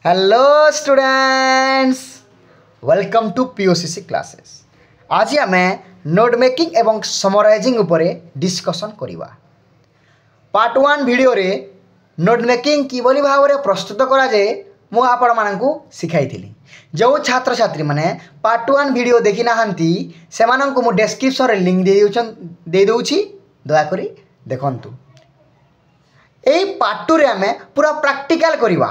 Hello students, welcome to POCC classes. आज आम note making एवं समराइजिंग उपरे डिस्कशन करिवा। पार्ट 1 वीडियो रे नोट मेकिंग किभली भाव में प्रस्तुत करा जाए मु आपण मानकु सिखाई थिली। जो छात्र छात्री माने पार्ट 1 वीडियो देखि नाहंती सेमानंकु मु डिस्क्रिप्शन रे लिंक दे दउछि, दया करी देखंतु। एई पार्ट 2 रे आमे पूरा प्रैक्टिकल करिवा।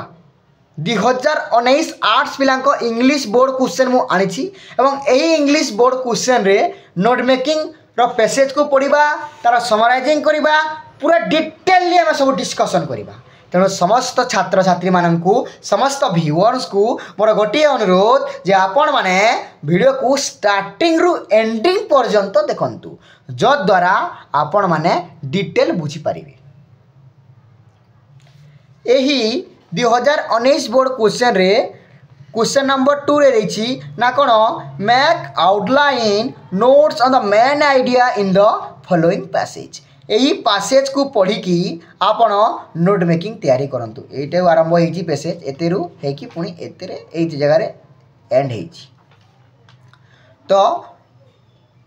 2019 आर्ट्स पिला इंग्लिश बोर्ड क्वेश्चन मु आनिछि एवं एही इंग्लिश बोर्ड क्वेश्चन रे नोट मेकिंग रो पैसेज को पढ़िबा, तार समराइजिंग करिबा, पूरा डिटेलली हम सब डिस्कशन करिबा। तेणु समस्त छात्र छात्री माननकु समस्त व्यूअर्स को मोर गोटे अनुरोध जे आपण माने वीडियो को स्टार्टिंग रु एंडिंग पर्यंत देखंतु, जो द्वारा आपण माने डिटेल बुझी पारिबे। एही 2019 बोर्ड क्वेश्चन रे क्वेश्चन नंबर 2 रे देछि ना कोन make outline notes on the main idea in the following passage. एही पैसेज को पढ़ी कि आपण नोट मेकिंग तैयारी करंतु। एटे आरंभ होईछि पैसेज एतेरु हे कि पुनी एतेरे एई जगह रे एंड होईछि। तो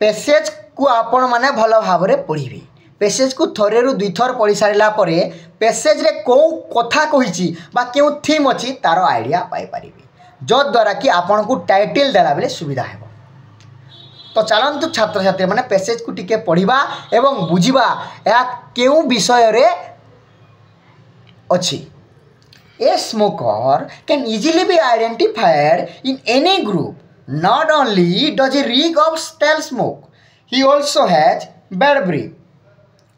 पैसेज को आपण माने भलो भाव रे पढ़िबे। पैसेज को थरे रु दुई थर पढ़ी सारिला परे पैसेज रे को कथा कहिछि बा केउ थीम अछि तार आइडिया पाई परिबे, जो द्वारा कि आपन को टाइटल देला बेले सुविधा हेबो। तो चलंतु छात्र छात्री माने पैसेज को टिके पढ़िबा एवं बुझिबा या केउ विषय रे अछि। A smoker can easily be identified in any group, not only does he reek of stale smoke, he also has bad breath,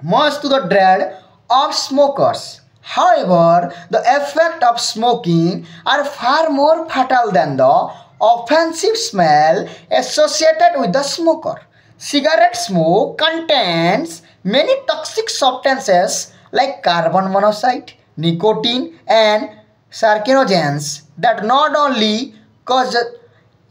much to the dread of smokers. However, the effect of smoking are far more fatal than the offensive smell associated with the smoker. Cigarette smoke contains many toxic substances like carbon monoxide, nicotine, and carcinogens that not only cause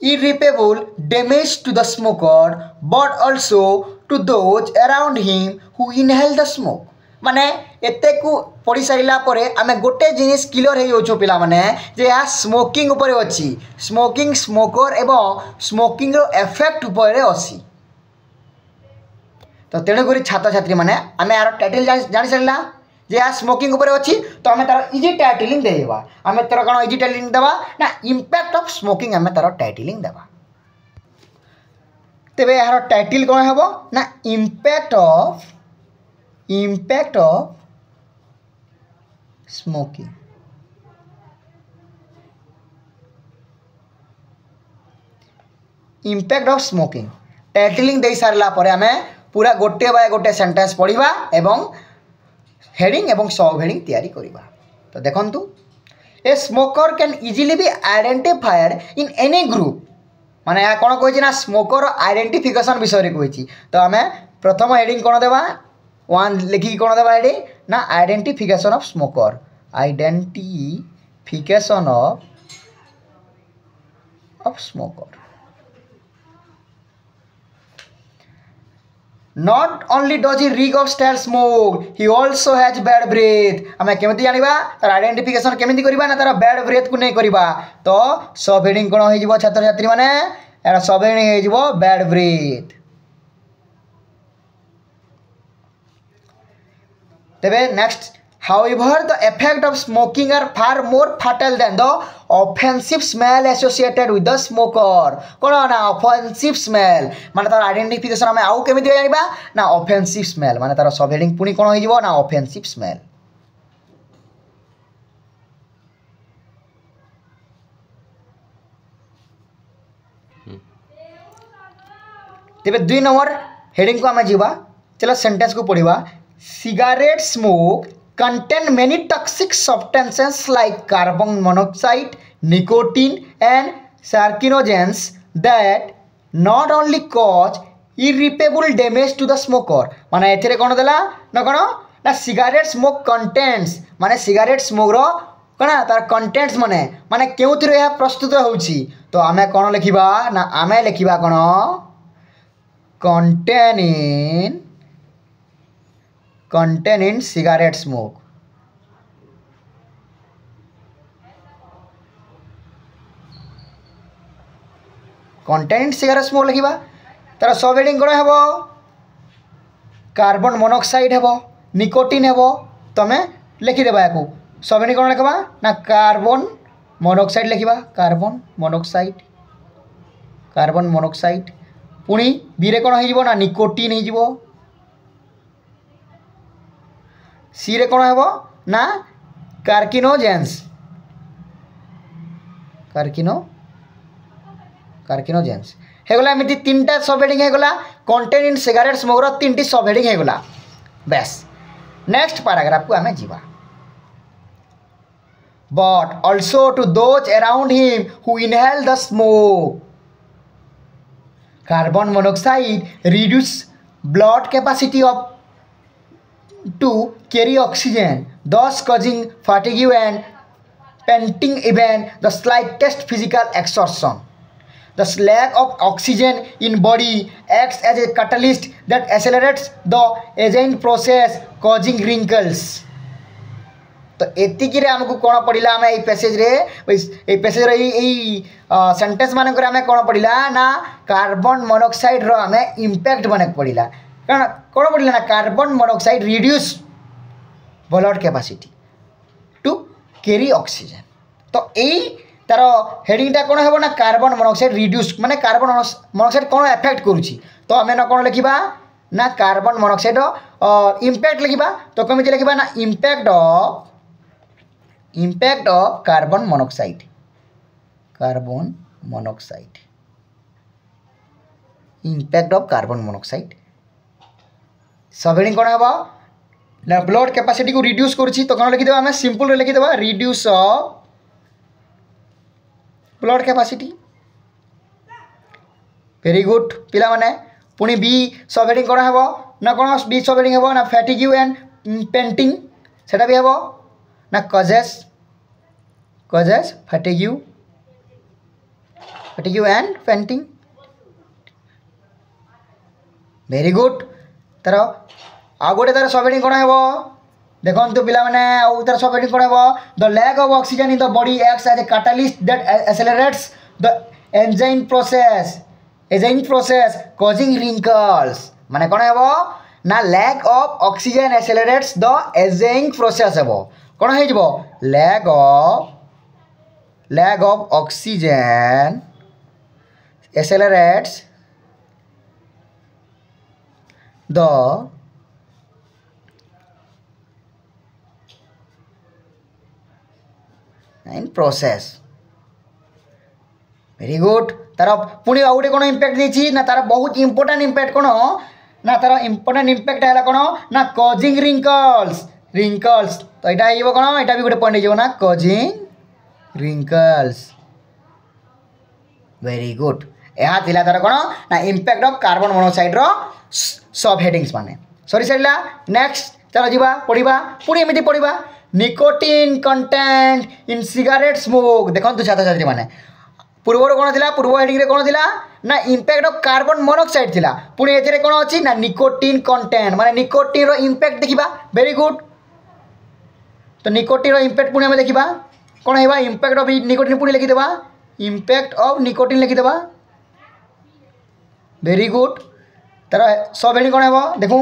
irreparable damage to the smoker but also to those around him who inhale the smoke. माने एते को पढ़ी सारिला परे आमे गोटे जिनिस clear हे होछो पिला माने जे या स्मोकिंग ऊपर अछि, स्मोकिंग स्मोकर एवं स्मोकिंग रो इफेक्ट ऊपर अछि। तो तेणे करी छात्र छात्री माने आमे यार टाइटल जानि सारिला जे या स्मोकिंग ऊपर अछि, तो आमे तार इजी टाइटलिंग देबा। आमे तार कोन इजी टाइटलिंग देबा ना इंपैक्ट ऑफ स्मोकिंग आमे तार टाइटलिंग देबा। तेबे यार टाइटल कोन हेबो ना impact of smoking. Impact of smoking titling दे सारला परे आमे पूरा गोटे बाय गोटे सेंटेंस पढ़िबा एवं हेडिंग एवं सब हेडिंग तैयारी करिबा। तो देखंतु, a smoker can easily be identified in any group. माने या कोन कहिछि ना स्मोकर आइडेंटिफिकेशन विषय रे कहिछि। तो आमे प्रथम हेडिंग कोन देबा 1 लिखि कोन देबा हेडिंग ना identification of smoker, identification of smoker. Not only does he reek of stale smoke, he also has bad breath. हमें केमती जानिबा तार आइडेंटिफिकेशन केमती करिबा ना तार बैड ब्रेथ को नहीं करिबा। तो सब हेडिंग कोन होई जिवो छात्र छात्री माने एरा सब हेडिंग होई जिवो बैड ब्रेथ। तेबे next, however the effect of smoking are far more fatal than the offensive smell associated with the smoker. कोन ना offensive smell माने तार आइडेंटिफिकेशन हमें आउ केमिति जानिबा ना offensive smell माने तार सब हेडिंग पुनी कोन होई जिवो ना offensive smell। तेबे 2 नंबर हेडिंग को हमें जीवा। चलो सेंटेंस को पढ़िबा। Cigarette smoke contain many toxic substances like carbon monoxide, nicotine, and carcinogens that not only cause irreparable damage to the smoker. माने एथिरे कोन देला ना कोन ना सिगरेट स्मोक कंटेंट्स माने सिगरेट स्मोक रो कोना तार कंटेंट्स माने केउथिरे या प्रस्तुत होउछि। तो आमे कोन लिखिबा ना आमे लिखिबा कोन contain in cigarette smoke। Content in cigarette smoke लिखा तार सब हेडिंग कौन हे कार्बन मोनोक्साइड हे निकोटिन हे तुम लिखिदेबा या सब हेडिंग कौन लिखा ना कार्बन मोनोक्साइड लिखा कार्बन मोनोक्साइड पुणी बी रे कौन हो निकोटिन हो सी रे कौन हो ना कार्किनोजेन्स हेगला एमती 3टा सब हेडिंग हेगला कंटेंट इन सिगारेट स्मोक 3टी सब हेडिंग हेगला बेस नेक्स्ट पैराग्राफ को आमे जीवा but also to those around him who inhale the smoke carbon monoxide reduce blood capacity of to carry oxygen, thus causing fatigue and panting even the slightest physical exertion. The lack of oxygen in body acts as a catalyst that accelerates the aging process, causing wrinkles. तो एतिकी आमको कौन पढ़ला आम ये passage sentence मानक आम कौन पढ़ला ना कार्बन मोनोक्साइड रो आम इम्पैक्ट मानक पढ़ला कारण कौन पढ़ला ना carbon monoxide reduce blood capacity to carry oxygen तो यही तार हेडिंगटा कौन है ना कार्बन मोनोक्साइड रिड्यूस माने कार्बन मोनोक्साइड कौन इफेक्ट करुच्ची तो आम ना कौन लिखा ना कार्बन मोनोक्साइड इम्पैक्ट लिखा तो कमी लिखा ना impact of carbon monoxide impact of carbon monoxide सब हेडिंग कौन है ना ब्लड कैपेसिटी को रिड्यूस करुच्ची तो कौन लिखिदेबा आम सिंपल लिखिदेबा reduce of blood capacity very good पिला माने पुणी बी सब हेडिंग कौन है ना कौन बी सब हेडिंग है ना फैटिग्यू एंड पेंटिंग सेटा भी है ना causes fatigue and painting very good तार आ गोटे तार सब हेडिंग कौन है देखो पिला माने आउ तार सब हेडिंग कौन है the lack of oxygen in the body acts as a catalyst that accelerates the enzyme process causing wrinkles माने कौन है ना lack of oxygen accelerates the ageing process है कौन हो lack of oxygen accelerates the process very good तार पुणी आउ गोटे कौन इम्पैक्ट देछि ना तार बहुत इंपोर्टेंट इम्पैक्ट कौन ना तार इंपोर्टेंट इम्पैक्ट है कौन ना कॉजिंग रिंकल्स तो यहाँ कौन यहाँ भी गोटे पॉइंट हो ना कॉजिंग रिंकल्स वेरी गुड यहाँ थिला तार कौन ना इम्पैक्ट ऑफ कार्बन मोनोक्साइड रो सब हेडिंग्स माने सरी सारा नेक्स्ट चलो जीवा पढ़ा पुणी एमती पढ़ा nicotine content in cigarette smoke देखो छात्र छात्री मैंने पूर्वर कौन थी पूर्व हेडिंग कौन थी ना इम्पैक्ट ऑफ कार्बन मोनोक्साइड थी पुणी ए कौन अच्छी ना निकोटिन कंटेंट माने निकोटिन रो इम्पैक्ट देखा वेरी गुड तो निकोटिन रो इम्पैक्ट पुणी देखा कौन है इम्पैक्ट ऑफ निकोटिन पुणी लिखिदेबा इम्पैक्ट ऑफ निकोटिन लिखिदेबा वेरी गुड तार सब हेडिंग कौन है देखूँ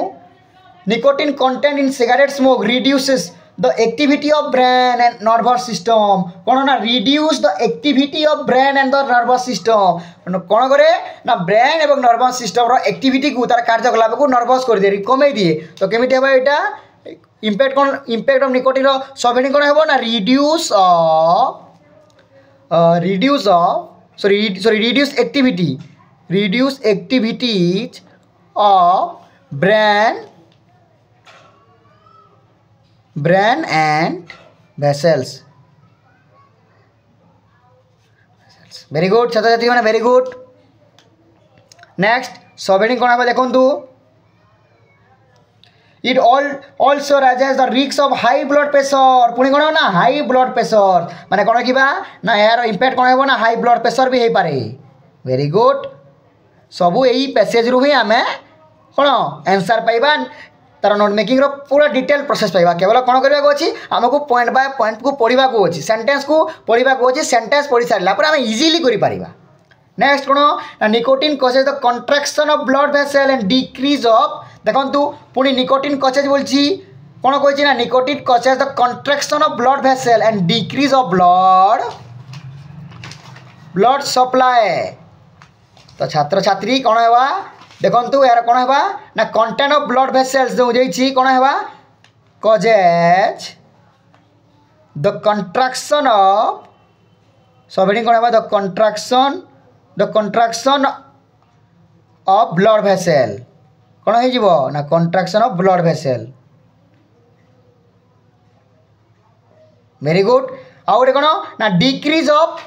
nicotine content in cigarette smoke reduces the activity of brain and nervous system कौन ना reduce the activity of brain and the nervous system कौन करे ना ब्रेन एवं नर्वस सिस्टम रो एक्टिविटी को तार कार्यकलाप को नर्वस कर दिए कमे दिए तो केमिति हेबा एटा इम्पैक्ट ऑफ निकोटिन रो सब हेडिंग कौन हेबो ना reduce activities of brain and vessels very good छात्र छात्री मैंने वेरी गुड नेक्स्ट सब हेडिंग कौन है देखो it also rises the risk of high blood pressure पुणी कौन ना हाई ब्लड प्रेशर माने कौन लिखा ना यार इम्पैक्ट कौन है ना हाई ब्लड प्रेशर भी हो पारे वेरी गुड सबू यही पैसेज रु ही आम कौन आंसर पाइबा तार नोट मेकिंग रो पूरा डिटेल प्रोसेस पाइबा केवल कौन करने को अच्छी आमको पॉइंट बाय पॉइंट को पढ़ा को अच्छी सेंटेंस को पढ़ा को अच्छी सेंटेंस पढ़ी सारा आम इजिली कर नेक्स्ट कौन ना nicotine causes the कंट्राक्शन of blood vessel and decrease of देखंतु पुनी निकोटिन कजेज बोलची कौन कहछि ना nicotine causes the कंट्राक्शन of blood vessel and decrease of blood supply. तो छात्र छात्री कौन है देखंतु यार कौन है ना कंटेंट ऑफ ब्लड वेसल्स जो जाइछि कौन है कजेज द कंट्राक्शन ऑफ सबेटिंग कौन है द कंट्राक्शन ऑफ ब्लड वेसल कौन हो ना कंट्राक्शन of blood vessel. Very good. आउ गोटे कौन ना डिक्रीज ऑफ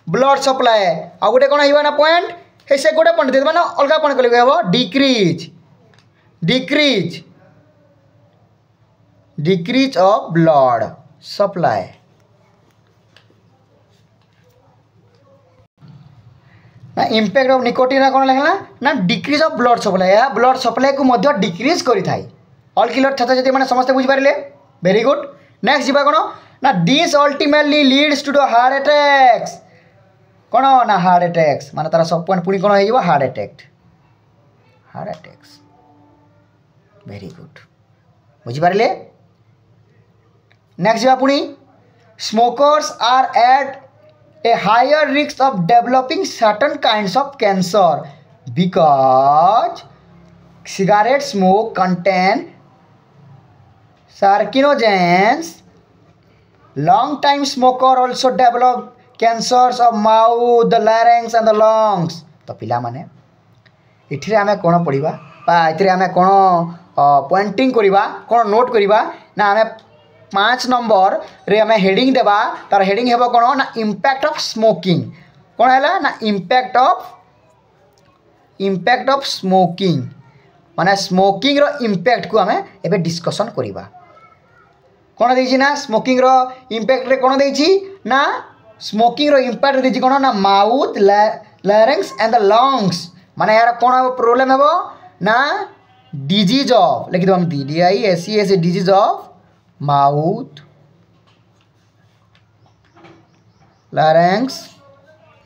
ब्लड सप्लाई आउ गोटे कौन हो ना पॉइंट हे से गोटे पॉइंट दे ना अलग पॉइंट कले हम डिक्रीज ऑफ ब्लड सप्लाई। ना इम्पैक्ट ऑफ निकोटिन कौन लिखला ना डिक्रीज ऑफ ब्लड सप्लाई या ब्लड सप्लाई को मध्य डिक्रीज करी थाई। ऑल क्लियर छात्र छात्री मैंने समस्त बुझी पारे। Very good. नेक्स्ट जीवा कौन ना this ultimately leads to the heart attacks कौन ना हार्ट अटैक्स माने तार सब पॉइंट पुणी कौन हो हार्ट अटैक्स। वेरी गुड बुझी पारे। नेक्स्ट जीवा पुणी smokers are at a higher risk of developing certain kinds of cancer because cigarette smoke contain carcinogens. Long time smoker also develop cancers of mouth, the larynx and the lungs. तो पिला माने इथिरे आमे कोन पढिबा बा इथिरे आमे कोन Poynting करिबा कोन note करिबा ना आमे 5 नंबर रे हमें हेडिंग देबा तार हेडिंग हेबो कोन ना इंपैक्ट ऑफ स्मोकिंग कोन हैला ना इंपैक्ट ऑफ स्मोकिंग माने स्मोकिंग रो इंपैक्ट को हमें एबे डिस्कशन करिबा। कोन देछि ना स्मोकिंग रो इंपैक्ट रे कोन देछि ना स्मोकिंग रो इंपैक्ट देछि कोन ना mouth larynx and the lungs माने यार कोन प्रॉब्लम हेबो ना डिजीज ऑफ लिखि दो हम DISEAS disease of mouth larynx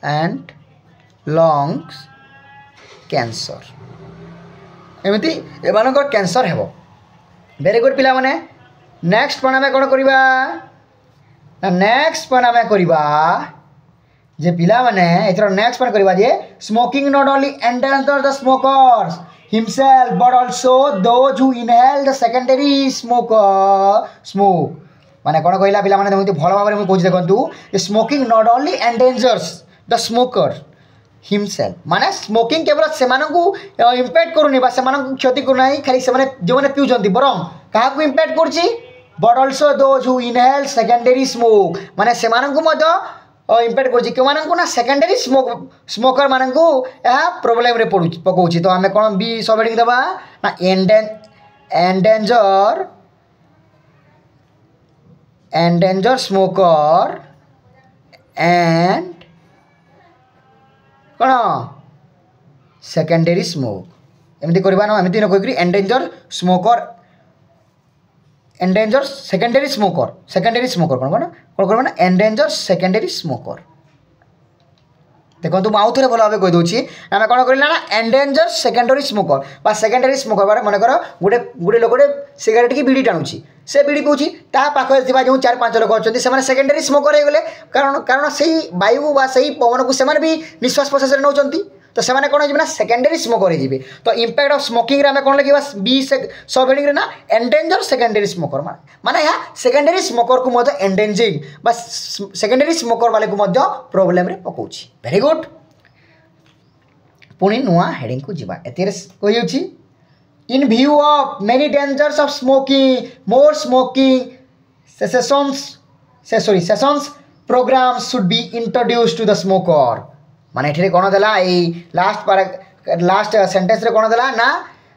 and lungs cancer एमती एमानकर कैंसर हेबो। वेरी गुड पिला माने नेक्स्ट पॉइंट आमे कोन करिबा ना नेक्स्ट पॉइंट आमे करिबा जे पिला माने एथरो नेक्स्ट पॉइंट करिबा जे smoking not only endangers the smokers himself but also those who inhale the secondary smoke माने कोन कहला पिला माने देखंतु भलो भाबरे मु कहू देखंतु smoking not only endangers the smoker himself माने स्मोकिंग केवल से मानकु इंपैक्ट करूनी बा से मानकु क्षति करू नाही खाली से माने जो माने पिउचंती बरम काहा को इंपैक्ट करची but also those who inhale secondary smoke माने से मानकु मधो इंपैक्ट करची के मानकु ना सेकेंडरी स्मोकर मानकु या प्रॉब्लम रे पकोची। तो हमें कोन बी सब हेडिंग दबा ना एंडेंजर स्मोकर एंड कौन सेकेंडरी स्मोक एमती करवा ना एमती न कहि एंडेंजर सेकेंडरी स्मोकर कौन कौन करवा ना एंडेंजर सेकेंडरी स्मोकर। देखो तुम आउ थे भल भाव कही दूसरी आम कौन करना ना एंडेंजर सेकेंडरी स्मोकर बा सेकेंडरी स्मोकर बारे मन कर गोटे लोकटे सिगारेट की बीड़ी टाणुची से बीड़ी पीऊँच ता पाखे जो 4-5 लोक अच्छा से सेकेंडरी स्मोकर हो गले कारण से वायु बा से पवन को से भी निश्वास प्रश्वास नौकरी तो से कौन हो सेकेंडरी स्मोकर हो। तो इंपैक्ट ऑफ स्मोकिंग रे कौन लिखा बी सब हेडिंग ना एंडेंजर सेकेंडरी स्मोकर माने यहाँ सेकेंडरी स्मोकर को एंडेंजिंग बा सेकेंडरी स्मोकर वाले को प्रॉब्लम रे पकाउछि। Very good. पुणी नुआ हेडिंग को जीवा एतिरे कहि in view of many dangers of smoking more smoking sessions programme should be introduced to the smoker माने एठे कोन देला ए लास्ट सेंटेंस रे कोन देला ना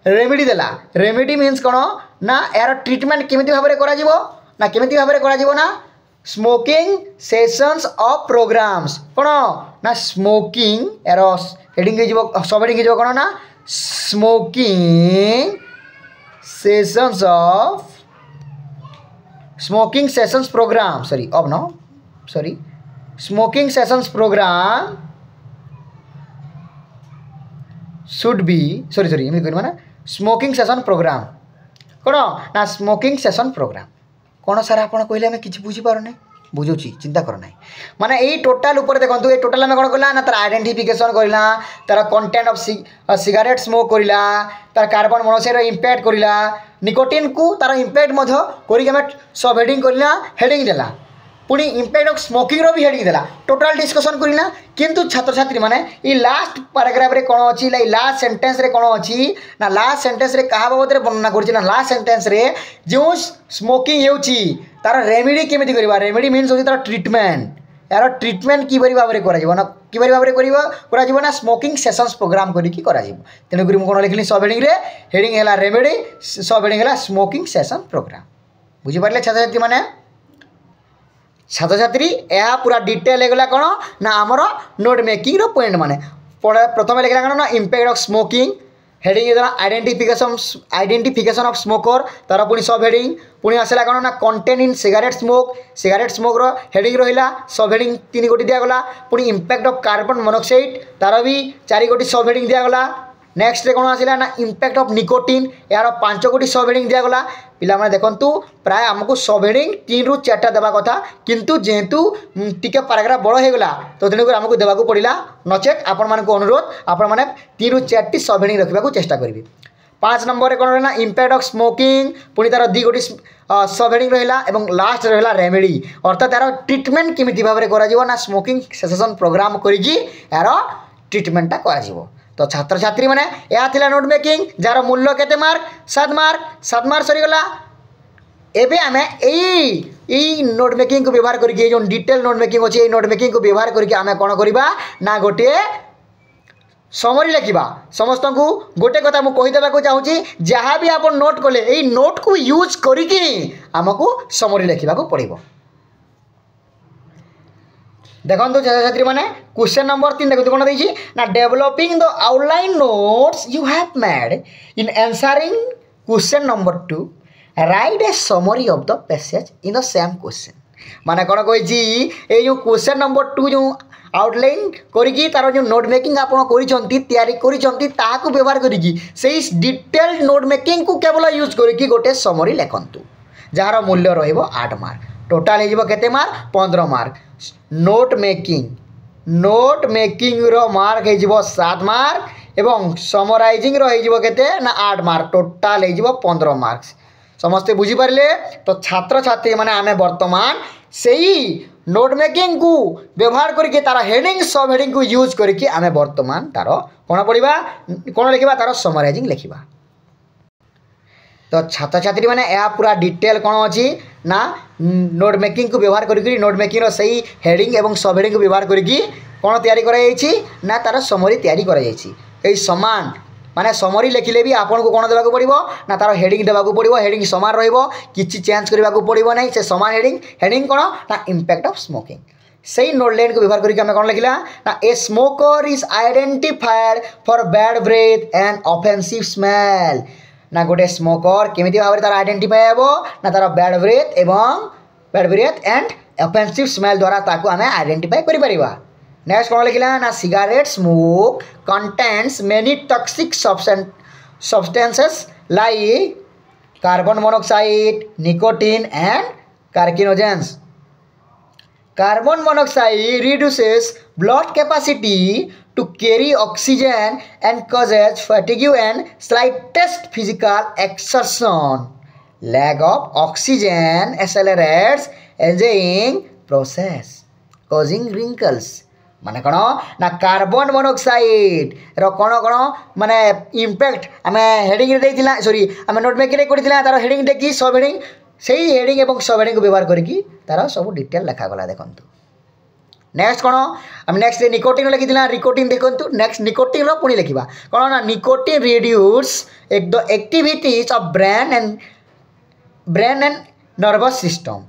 रेमेडी देला। रेमेडी मीन्स कोन ना यार ट्रीटमेंट केमिति भाबरे करा जिवो ना केमिति भाबरे करा जिवो ना स्मोकिंग सेशंस ऑफ प्रोग्राम्स कोन ना स्मोकिंग यार हेडिंग के जिवो सब हेडिंग के जिवो कोन ना smoking sessions programme smoking sessions programme should be sorry एमती करवा ना स्मोकिंग सेशन प्रोग्राम कौन ना स्मोकिंग सेशन प्रोग्राम कौन सार आप कहले आम कि बुझीपारे बुझुची चिंता कर ना माने यही टोटाल ऊपर देखो ये टोटाल आम कौन कला ना तार आइडेंटिफिकेशन करला तार कंटेंट ऑफ सिगारेट स्मोक करला तार कार्बन मोनोक्साइड इम्पैक्ट करला निकोटिन को तार इम्पैक्ट करके सब हेडिंग करला हेडिंग देला पुणी इम्पैक्ट ऑफ स्मोकिंग रो भी हेडिंग देला टोटाल डिस्कशन करला किंतु छात्र छात्री माने ये लास्ट पैराग्राफ रे कोन अछि लास्ट सेंटेंस रे कोन अछि ना लास्ट सेंटेंस रे कहा बाबद रे वर्णना करछि ना लास्ट सेंटेंस रे जो स्मोकिंग हेउछि तार रेमेडी केमिति करबा रेमेडी मीन्स होछि तार ट्रीटमेंट यार ट्रीटमेंट किबरी भाव रे करा जिवो ना किबरी भाव रे करा जिवो ना स्मोकिंग सेशंस प्रोग्राम करी की करा जिवो तेनु करी म कोन लिखली सब हेडिंग रे हेडिंग हैला रेमेडी सब हेडिंग हैला स्मोकिंग सेशन प्रोग्राम बुझि पारले छात्र छात्री माने छात्र छात्री यह पूरा डिटेल होगा कौन ना आमर नोट मेकिंग रो पॉइंट माने प्रथम लिखला कौन ना impact of smoking heading identification of smoker तार पुणी सब हेडिंग पुणी आसला कौन ना कंटेंट इन सिगारेट स्मोक रो हेडिंग रहा सब हेडिंग 3 गोटी दिगला पुणी इम्पैक्ट ऑफ कार्बन मोनोक्साइड तार भी 4 गोटी सब हेडिंग दिगला नेक्स्ट रे कौन आसला ना इम्पैक्ट ऑफ निकोटिन यार 5 गोटी सब हेडिंग दिगला पिला माने देखंतु प्राय हमको सब हेडिंग 3 रु 4टा देवा कथा किंतु जेहेतु टिके पैराग्राफ बड़ हो गला तो तेणुकर आमको देवाक पड़ा नचेत आपण मान अनुरोध आपण मैंने 3 रु 4टी सब हेडिंग रखा चेष्टा करेंगे 5 नंबर कौन रहा इम्पैक्ट ऑफ स्मोकिंग पुणी तार 2 गोटी सब हेडिंग रहा और लास्ट रहा रेमेडी अर्थात यार ट्रीटमेंट केमिति भाव में ना स्मोकिंग सेशन प्रोग्राम करी यार ट्रीटमेंटा कर तो छात्र छात्री मैंने यह थिला नोट मेकिंग जार मूल्य केते मार्क 7 मार्क सरीगला एबे आमे एई नोट मेकिंग को व्यवहार करके जो डिटेल नोट मेकिंग अच्छे नोट मेकिंग को व्यवहार करके आमे कौन करवा ना गोटे समरी लिखा समस्त को गोटे कथा मुझे कहीदेवाक चाहूँगी जहाँ भी आप नोट कले यही नोट को यूज करके आमको समरी लिखा पड़ो देखो छात्र छात्री मैंने क्वेश्चन नंबर 3 देखो कौन देखिए ना developing the outline notes you have made in answering question number 2 right A summary of the passage in the same question माने कौन कही ये जो क्वेश्चन नंबर 2 जो आउटलाइन करी तार जो नोट मेकिंग आपन करी व्यवहार करी डिटेल नोट मेकिंग को केवल यूज करी गोटे समरी लिखंतु जार मूल्य रहिबो 8 मार्क टोटाल हो केते मार्क 15 मार्क नोट मेकिंग रो मार्क हो 7 मार्क एवं समराइजिंग रो हो केते ना 8 मार्क टोटाल हो 15 मार्क्स समस्ते बुझी पारे तो छात्र छात्री माने आमे वर्तमान सही नोट मेकिंग को व्यवहार करके तार हेडिंग सब हेडिंग को यूज करके आमे वर्तमान तार कौन पढ़ा कौन लिखा तार समराइजिंग लिखा तो छात्र छात्री मैंने यह पूरा डिटेल कौन अच्छी ना नोट मेकिंग को व्यवहार करी नोट मेकिंग सही हेडिंग एवं सब हेडिंग को व्यवहार करी कौन तैयारी कराई ना तार समरी तैयारी कराई समान माने समरी लिखिले भी आपन को कौन देवाक पड़ो ना तार हेडिंग देवाक पड़ो हेडिंग समान रहिबो किछि चेंज करबाक पड़ो नहीं से समान हेडिंग कौन ना इम्पैक्ट ऑफ स्मोकिंग सही नोट लाइन को व्यवहार करके कौन लिखला ना a smoker is identified for bad breath and offensive smell ना गोटे स्मोकर केमिति भाव तार आइडेंटिफाई हेबो ना तार bad breath and offensive smell द्वारा ताको आमे आइडेंटिफाई करि परिबा नेक्स्ट कौन लिखला ना cigarette smoke contains many toxic substances like carbon monoxide nicotine and carcinogens carbon monoxide reduces blood capacity to carry oxygen and causes fatigue and slightest physical exertion. Lack of oxygen accelerates aging process, causing wrinkles. माने कौन ना carbon monoxide रो कौन माने impact आम heading sorry आम note making करथिला तार heading देखी सब हेडिंग सही हेडिंग एवं सब हेडिंग को व्यवहार करी तार सब डिटेल लिखागला देखंतु नेक्स्ट कौन आम नेक्स्ट निकोटिन लिखी निकोटिन देखो नेक्स्ट निकोटिन पुणी लिखा कौन ना nicotine reduce the activities of brain and nervous system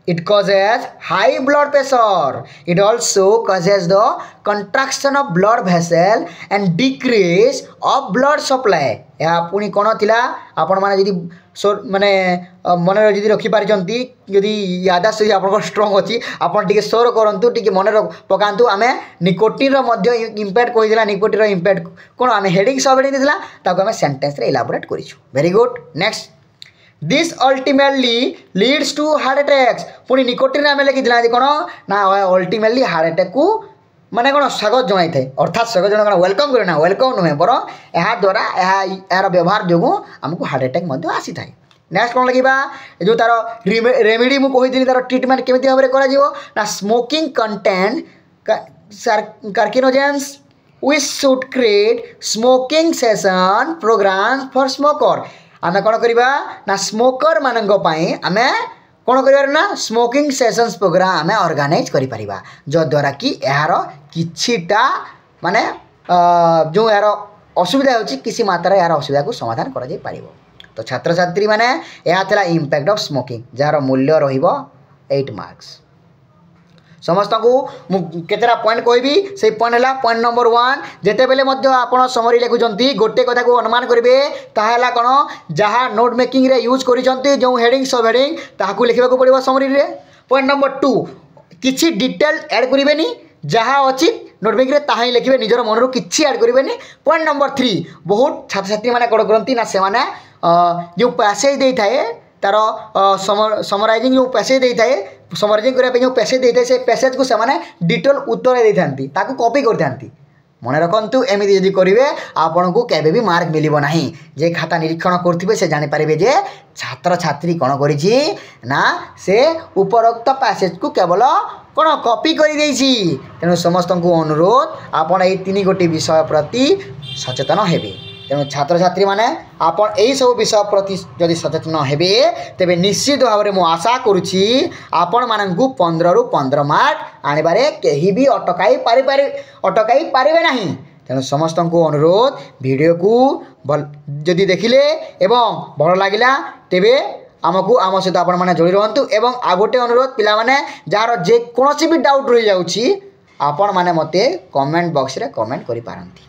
it causes high blood pressure it also causes the contraction of blood vessel and decrease of blood supply या पुणी कौन थिला आपण माने जदि माने मन जदि रखिपारी जदि यादाश यदि आप स्ट्रंग अच्छी आपड़ स्टोर करूँ टी मन पकातु आम निकोटिन इम्पैक्ट कहीदेला निकोटिन इम्पैक्ट कौन आम हेडिंग सब हेडिंग देला आम सेंटेंस रे इलाबोरेट करिछु very good next this ultimately leads to heart attacks पुणी निकोटिन आम लिखी कौन ना अल्टिमेटली हार्ट अटैक को माने कौन स्वागत जनाई थे अर्थात स्वागत जन कौन वेलकम करे ना वेलकम नुहे बर यह द्वारा यार व्यवहार जो आमको हार्ट अटैक आसी था नेक्स्ट कौन लगे जो तार रेमेडी मुझे तार ट्रिटमेंट केमी भाव में ना smoking content carcinogens we should create smoking session programme for smoker आम कौन करवा ना स्मोकर मानक आम कौन कर ना स्मोकिंग सेशंस प्रोग्राम आम ऑर्गेनाइज करिपरिबा जो द्वारा कि यार किछिटा माने जो यार असुविधा होची किसी मात्रा यार असुविधा को समाधान करा जाय पारिबो तो छात्र छात्री माने यह थिला इम्पैक्ट ऑफ स्मोकिंग जार मूल्य रहिबो 8 मार्क्स समस्त को केतेरा पॉइंट कहबी से पॉइंट है पॉइंट नंबर 1 जेते बेले मध्य आपण समरी लिखुचंती गोटे कथा को अनुमान करेंगे ताहला कौन जहाँ नोट मेकिंग रे यूज करिसंती जो हेडिंग सब हेडिंग ताहाकू लिखा पड़ो समरी रे पॉइंट नंबर 2 किछि डिटेल ऐड करेंगे जहाँ अच्छी नोट मेकिंग रे ताहा ही लिखिबे निजर मनरू किछि ऐड करेंगे पॉइंट नंबर 3 बहुत छात्र छात्री माने कौन करती ना से माने जो पैसेज दे थाए तार समराइजिंग जो पैसेज दे थाए समराइजिंग करने जो पैसेज दे थाए से पैसेज को से डिटेल उत्तर दे था कॉपी करते मन रखु एमती जदि करेंगे आपन को केबे भी मार्क मिलिबो नहीं जे खाता निरीक्षण करुवे से जानीपारे जे छात्र छात्री कौन करी ना से उपरोक्त पैसेज को केवल कौन कॉपी कर तेणु समस्त को अनुरोध आपन ये 3 गोटी विषय प्रति सचेतन हेबे तेणु छात्र छात्री माने आपन यही सब विषय प्रति जदि सचेतन हेबे तेबे निश्चित भाव में मु आशा करुछि आपण माननकु 15 रु 15 मार्क आनिबारे केही भी अटकाई पारिबे नहीं तेणु समस्त को अनुरोध वीडियो को जदि देखिले एवं भल लगिला तेबे आमको आम सहित आपण माने जोड़ी रहंतु एवं आ गोटे अनुरोध पिला माने जार जे कोनोसी भी डाउट रही जाउछि आपण माने मते कमेंट बॉक्स रे कमेंट करि पारंती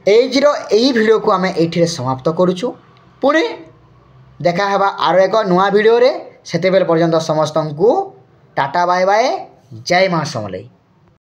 यही वीडियो को आम ये समाप्त करुचु पुणी देखा हेबा आरो एक नुआ वीडियो रे सेते बेल पर्यंत समस्त को टाटा बाय बाय जय मां समलेई।